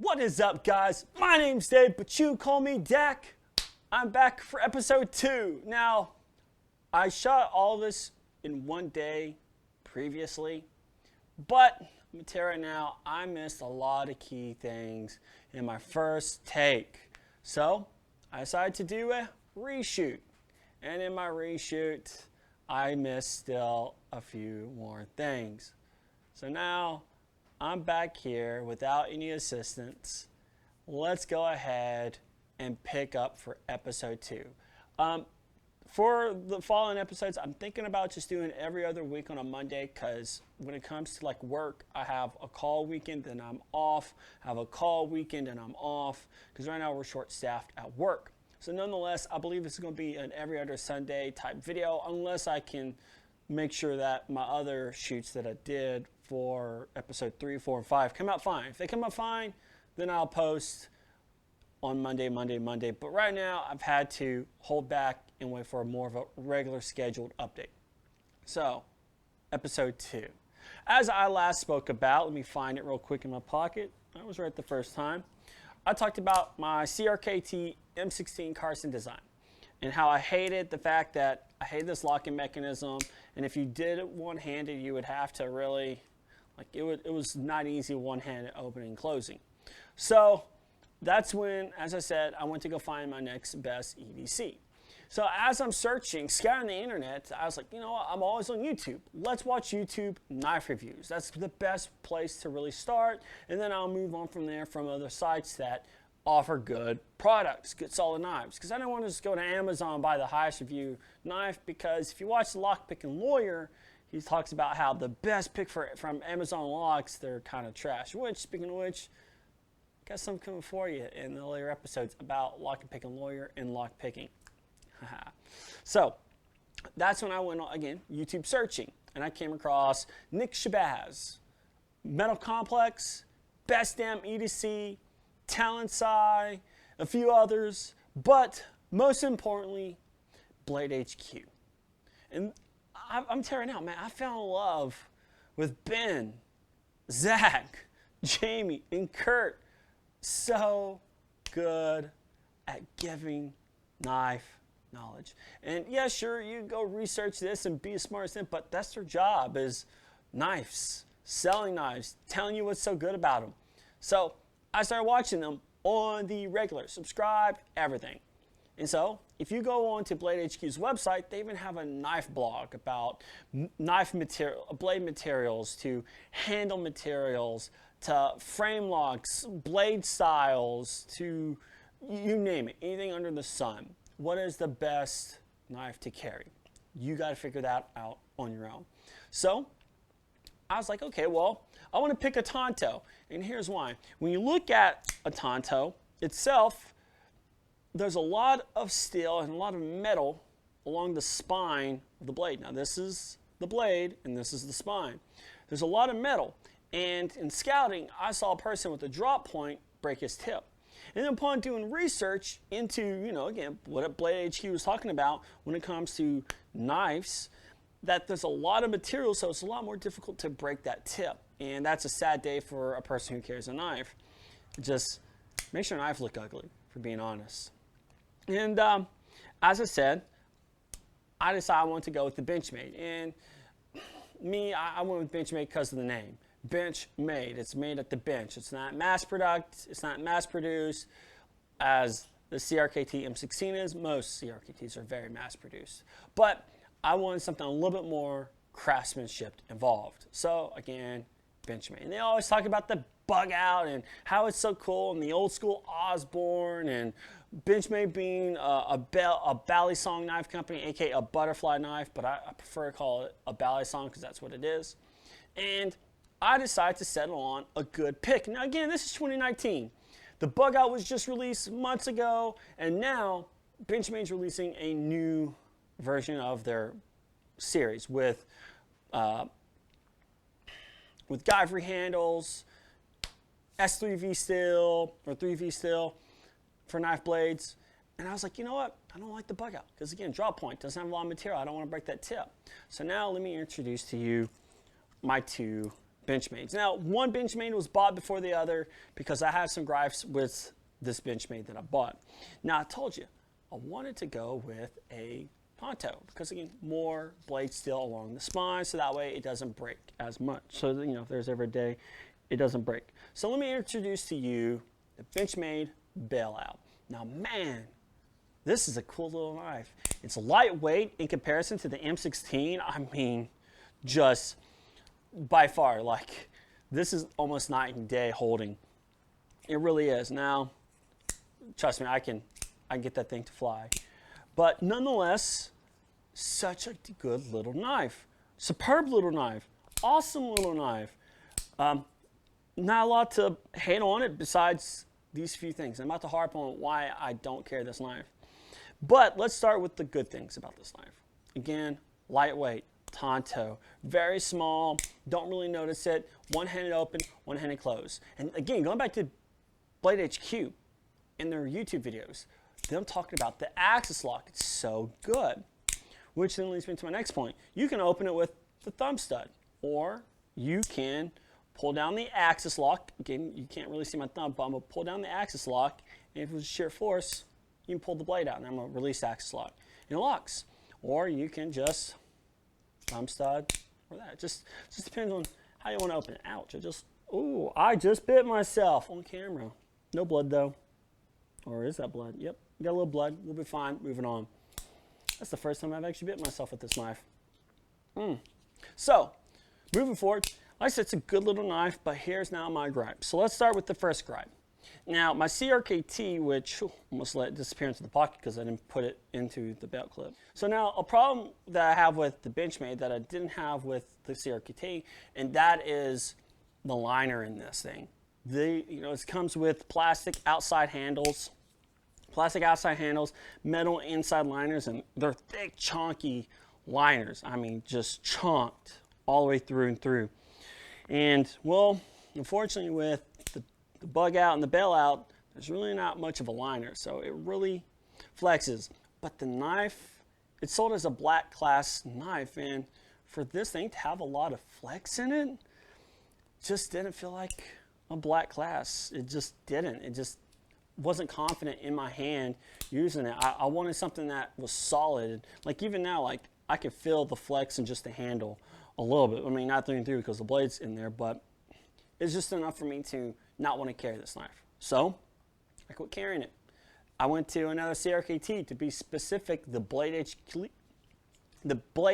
What is up, guys? My name's Dave, but you call me Dak. I'm back for episode 2. Now, I shot all this in one day previously, but I'm gonna tell you right now, I missed a lot of key things in my first take. So, I decided to do a reshoot. And in my reshoot, I missed still a few more things. So now, I'm back here without any assistance. Let's go ahead and pick up for episode 2. For the following episodes, I'm thinking about just doing every other week on a Monday, because when it comes to like work, I have a call weekend, then I'm off. I have a call weekend and I'm off, because right now we're short-staffed at work. So nonetheless, I believe this is going to be an every other Sunday type video, unless I can make sure that my other shoots that I did for episode 3, 4, and 5 come out fine. If they come out fine, then I'll post on Monday. But right now, I've had to hold back and wait for more of a regular scheduled update. So, episode 2. As I last spoke about, let me find it real quick in my pocket. I was right the first time. I talked about my CRKT M16 Carson design and how I hated the fact that I hate this locking mechanism, and if you did it one-handed, you would have to really, it was not easy one-handed opening and closing. So that's when, as I said, I went to go find my next best EDC. So as I'm searching, scouring the internet, I was like, you know what, I'm always on YouTube. Let's watch YouTube knife reviews. That's the best place to really start, and then I'll move on from there from other sites that offer good products, good solid knives. Because I don't want to just go to Amazon and buy the highest review knife, because if you watch the Lockpicking Lawyer, he talks about how the best pick from Amazon locks, they're kind of trash. Which, speaking of which, got some coming for you in the later episodes about Lockpicking Lawyer and lockpicking. So that's when I went, again, YouTube searching, and I came across Nick Shabazz, Metal Complex, Best Damn EDC, Talent Psi, a few others, but most importantly, Blade HQ. And I'm tearing out, man. I fell in love with Ben, Zach, Jamie, and Kurt. So good at giving knife knowledge. And yeah, sure, you go research this and be as smart as them, but that's their job, is knives, selling knives, telling you what's so good about them. So I started watching them on the regular, subscribe, everything. And so if you go on to Blade HQ's website, they even have a knife blog about knife material, blade materials, to handle materials, to frame locks, blade styles, to you name it, anything under the sun. What is the best knife to carry? You got to figure that out on your own. So I was like, okay, well, I want to pick a Tonto, and here's why. When you look at a Tonto itself, there's a lot of steel and a lot of metal along the spine of the blade. Now, this is the blade, and this is the spine. There's a lot of metal, and in scouting, I saw a person with a drop point break his tip. And then upon doing research into, again, what Blade HQ was talking about when it comes to knives, that there's a lot of material, so it's a lot more difficult to break that tip. And that's a sad day for a person who carries a knife. It just makes your knife look ugly, for being honest. And as I said, I decided I wanted to go with the Benchmade. And I went with Benchmade because of the name. Benchmade. It's made at the bench. It's not mass product. It's not mass produced as the CRKT M16 is. Most CRKTs are very mass produced. But I wanted something a little bit more craftsmanship involved. So again, Benchmade. And they always talk about the bug out and how it's so cool, and the old school Osborne, and Benchmade being a bally song knife company, aka a butterfly knife, but I prefer to call it a bally song because that's what it is. And I decided to settle on a good pick. Now again, this is 2019. The bug out was just released months ago, and now Benchmade's releasing a new version of their series with Guyvery handles, S3V steel, or 3V steel for knife blades. And I was like, you know what? I don't like the bug out, because again, drop point doesn't have a lot of material. I don't want to break that tip. So now let me introduce to you my two Benchmades. Now, one Benchmade was bought before the other because I have some gripes with this Benchmade that I bought. Now, I told you, I wanted to go with a Tonto because, again, more blade steel along the spine, so that way it doesn't break as much. So, you know, if there's ever a day it doesn't break. So let me introduce to you the Benchmade Bailout. Now, man, this is a cool little knife. It's lightweight in comparison to the M16. I mean, just by far, like, this is almost night and day holding. It really is. Now, trust me, I can get that thing to fly. But nonetheless, such a good little knife. Superb little knife. Awesome little knife. Not a lot to hate on it besides these few things. I'm about to harp on why I don't carry this knife. But let's start with the good things about this knife. Again, lightweight, Tonto, very small, don't really notice it. One-handed open, one-handed close. And again, going back to Blade HQ in their YouTube videos, them talking about the axis lock, it's so good. Which then leads me to my next point. You can open it with the thumb stud, or you can pull down the axis lock. Again, you can't really see my thumb, but I'm going to pull down the axis lock, and if it was sheer force, you can pull the blade out, and I'm going to release the axis lock, and it locks. Or you can just thumb stud, or that. It just depends on how you want to open it. Ouch, I just bit myself on camera. No blood, though. Or is that blood? Yep, got a little blood. We'll be fine. Moving on. That's the first time I've actually bit myself with this knife. So, moving forward, like I said, it's a good little knife, but here's now my gripe. So let's start with the first gripe. Now, my CRKT, which almost let it disappear into the pocket because I didn't put it into the belt clip. So now, a problem that I have with the Benchmade that I didn't have with the CRKT, and that is the liner in this thing. It comes with plastic outside handles, metal inside liners, and they're thick, chunky liners. I mean, just chunked all the way through and through. And, well, unfortunately with the bug out and the bailout, there's really not much of a liner, so it really flexes. But the knife, it's sold as a black class knife, and for this thing to have a lot of flex in it, just didn't feel like a black class. It just didn't. It just wasn't confident in my hand using it. I wanted something that was solid. Like even now, like I could feel the flex in just the handle a little bit. I mean, not through and through because the blade's in there, but it's just enough for me to not want to carry this knife. So I quit carrying it. I went to another CRKT, to be specific, the Blade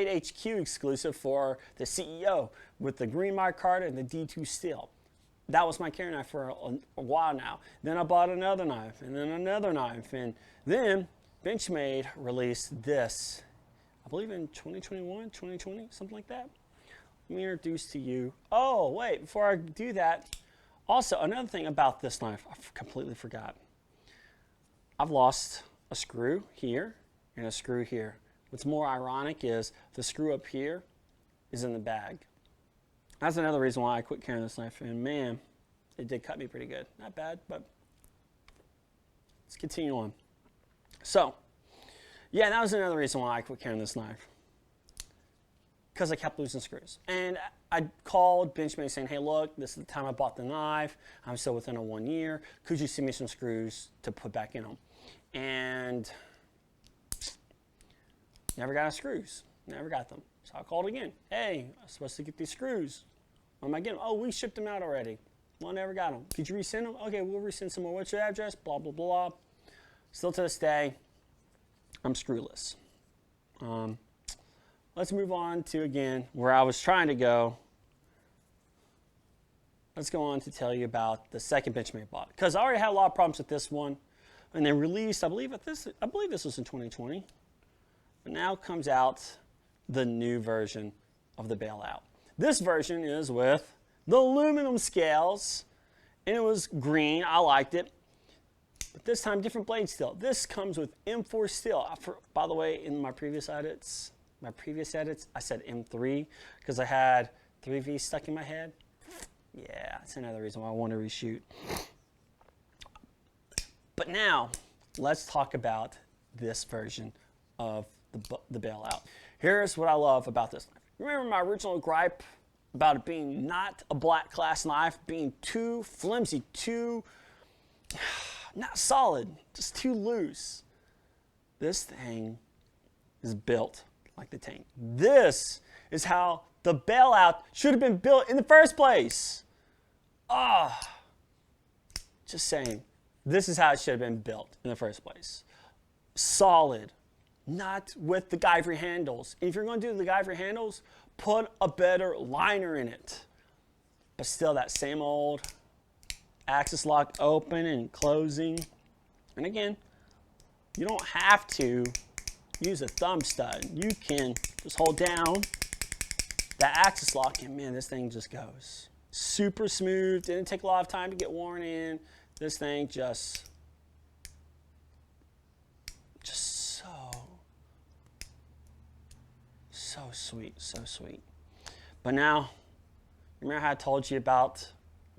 HQ exclusive for the CEO with the green micarta and the D2 steel. That was my carry knife for a while now. Then I bought another knife, and then another knife, and then Benchmade released this, I believe in 2021, 2020, something like that. Let me introduce to you. Oh, wait, before I do that, also another thing about this knife, I completely forgot. I've lost a screw here and a screw here. What's more ironic is the screw up here is in the bag. That's another reason why I quit carrying this knife, and man, it did cut me pretty good. Not bad, but let's continue on. So, yeah, that was another reason why I quit carrying this knife, because I kept losing screws. And I called Benchmade saying, hey, look, this is the time I bought the knife. I'm still within a 1 year. Could you send me some screws to put back in them? And never got screws. Never got them. So I called again. Hey, I'm supposed to get these screws. When am I getting them? Oh, we shipped them out already. Well, I never got them. Could you resend them? Okay, we'll resend some more. What's your address? Blah, blah, blah. Still to this day, I'm screwless. Let's move on to, again, where I was trying to go. Let's go on to tell you about the second Benchmade I bought. Because I already had a lot of problems with this one. And they released, I believe this was in 2020. But now comes out the new version of the Bailout. This version is with the aluminum scales, and it was green. I liked it. But this time, different blade steel. This comes with M4 steel. By the way, in my previous edits, I said M3 because I had 3V stuck in my head. Yeah, that's another reason why I want to reshoot. But now, let's talk about this version of the Bailout. Here's what I love about this knife. Remember my original gripe about it being not a black class knife, being too flimsy, too not solid, just too loose. This thing is built like the tank. This is how the Bailout should have been built in the first place. Just saying. This is how it should have been built in the first place. Solid, not with the guyver handles. If you're going to do the guyver handles, put a better liner in it. But still that same old axis lock open and closing. And again, you don't have to use a thumb stud. You can just hold down that axis lock and man, this thing just goes. Super smooth, didn't take a lot of time to get worn in. This thing just so sweet, so sweet. But now, remember how I told you about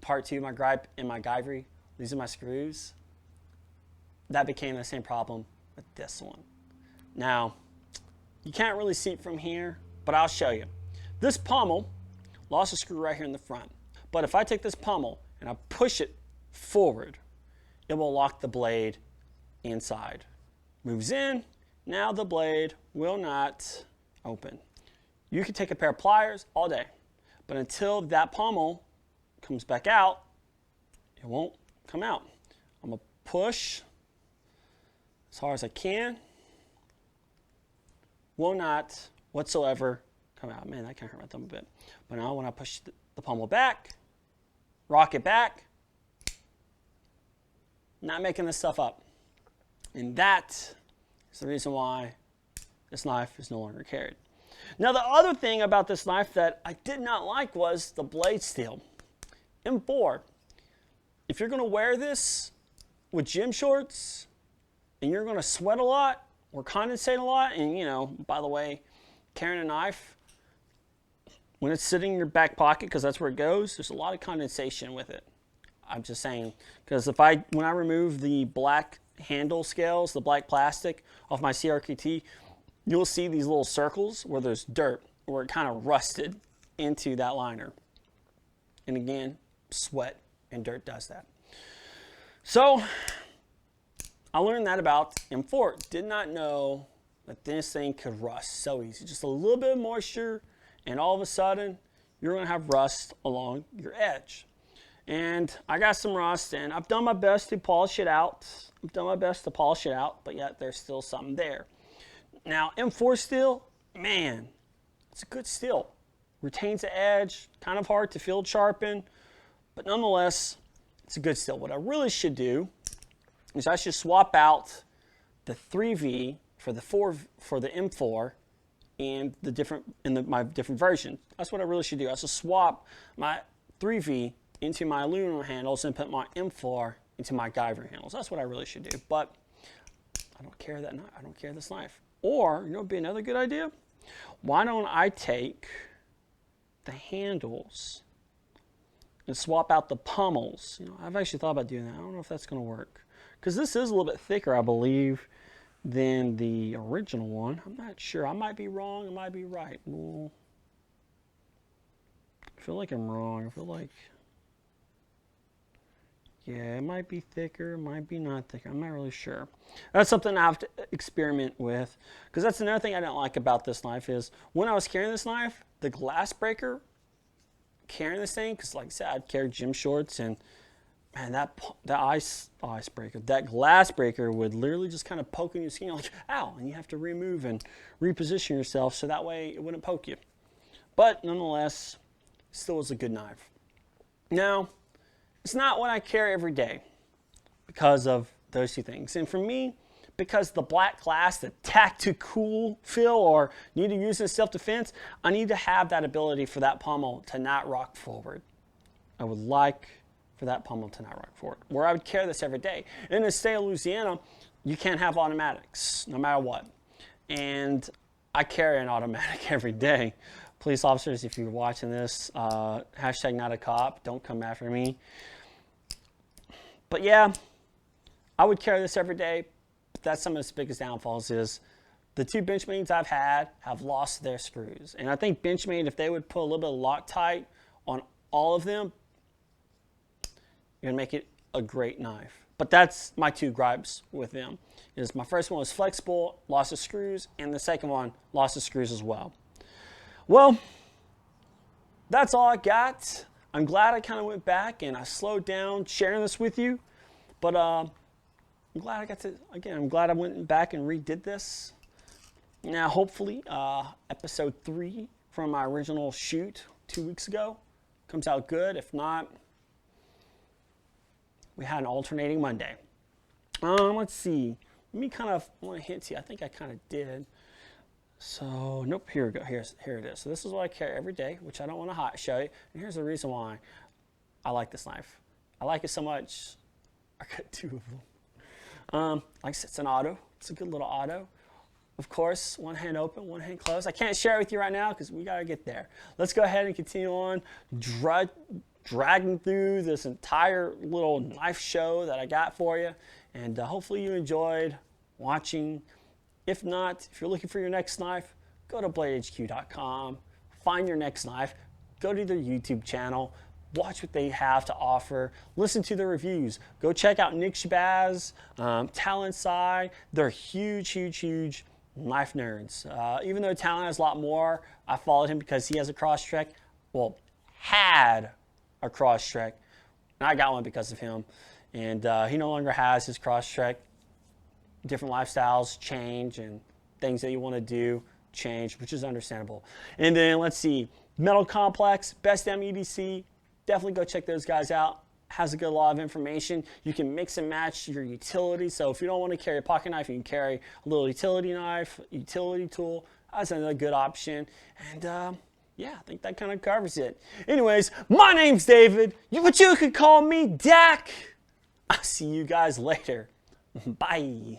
part 2, my gripe in my guyvery, losing my screws? That became the same problem with this one. Now, you can't really see it from here, but I'll show you. This pommel lost a screw right here in the front. But if I take this pommel and I push it forward, it will lock the blade inside. Moves in, now the blade will not open. You can take a pair of pliers all day, but until that pommel comes back out, it won't come out. I'm gonna push as hard as I can. Will not whatsoever come out. Man, that kind of hurt my thumb a bit. But now when I push the pommel back, rock it back, not making this stuff up. And that is the reason why this knife is no longer carried. Now the other thing about this knife that I did not like was the blade steel. M4. If you're going to wear this with gym shorts and you're going to sweat a lot or condensate a lot, and you know, by the way, carrying a knife, when it's sitting in your back pocket, because that's where it goes, there's a lot of condensation with it. I'm just saying, because when I remove the black handle scales, the black plastic off my CRKT, you'll see these little circles where there's dirt, where it kind of rusted into that liner. And again, sweat and dirt does that. So I learned that about M4. Did not know that this thing could rust so easy. Just a little bit of moisture, and all of a sudden, you're going to have rust along your edge. And I got some rust, and I've done my best to polish it out. But yet there's still something there. Now, M4 steel, man, it's a good steel. Retains the edge, kind of hard to field sharpen, but nonetheless, it's a good steel. What I really should do is I should swap out the 3V for the M4 and my different version. That's what I really should do. I should swap my 3V into my aluminum handles and put my M4 into my guyver handles. That's what I really should do. But I don't carry that knife. I don't carry this knife. Or, you know, would be another good idea? Why don't I take the handles and swap out the pommels? You know, I've actually thought about doing that. I don't know if that's going to work, because this is a little bit thicker, I believe, than the original one. I'm not sure. I might be wrong. I might be right. Well, I feel like I'm wrong. I feel like, yeah, it might be thicker, it might be not thicker. I'm not really sure. That's something I have to experiment with, because that's another thing I didn't like about this knife is when I was carrying this knife, the glass breaker, carrying this thing, because like I said, I'd carry gym shorts, and man, that glass breaker would literally just kind of poke in your skin. You're like, ow, and you have to remove and reposition yourself so that way it wouldn't poke you. But nonetheless, it still was a good knife. Now, it's not what I carry every day because of those two things. And for me, because the black glass, the tactical feel, or need to use in self-defense, I need to have that ability for that pommel to not rock forward. I would like for that pommel to not rock forward, where I would carry this every day. In the state of Louisiana, you can't have automatics, no matter what. And I carry an automatic every day. Police officers, if you're watching this, hashtag not a cop, don't come after me. But yeah, I would carry this every day. But that's some of its biggest downfalls is the two Benchmades I've had have lost their screws. And I think Benchmade, if they would put a little bit of Loctite on all of them, you're gonna make it a great knife. But that's my two gripes with them. Is my first one was flexible, lost the screws, and the second one lost the screws as well. Well, that's all I got. I'm glad I kind of went back and I slowed down sharing this with you. But I'm glad I got to, again, I'm glad I went back and redid this. Now, hopefully, episode 3 from my original shoot 2 weeks ago comes out good. If not, we had an alternating Monday. Let's see. Let me kind of want to hint to you. I think I kind of did. So, nope, here we go. Here it is. So this is what I carry every day, which I don't want to show you. And here's the reason why I like this knife. I like it so much, I got 2 of them. Like I said, it's an auto. It's a good little auto. Of course, one hand open, one hand closed. I can't share it with you right now because we got to get there. Let's go ahead and continue on dragging through this entire little knife show that I got for you. And hopefully you enjoyed watching. If not, if you're looking for your next knife, go to bladehq.com, find your next knife, go to their YouTube channel, watch what they have to offer, listen to the reviews. Go check out Nick Shabazz, Talon Sai. They're huge knife nerds. Even though Talon has a lot more, I followed him because he has a Crosstrek. Well, had a Crosstrek, and I got one because of him. And he no longer has his Crosstrek. Different lifestyles change and things that you want to do change, which is understandable. And then let's see, Metal Complex, Best Damn EDC. Definitely go check those guys out. Has a good lot of information. You can mix and match your utility. So if you don't want to carry a pocket knife, you can carry a little utility knife, utility tool. That's another good option. And yeah, I think that kind of covers it. Anyways, my name's David, but you could call me Dak. I'll see you guys later. Bye.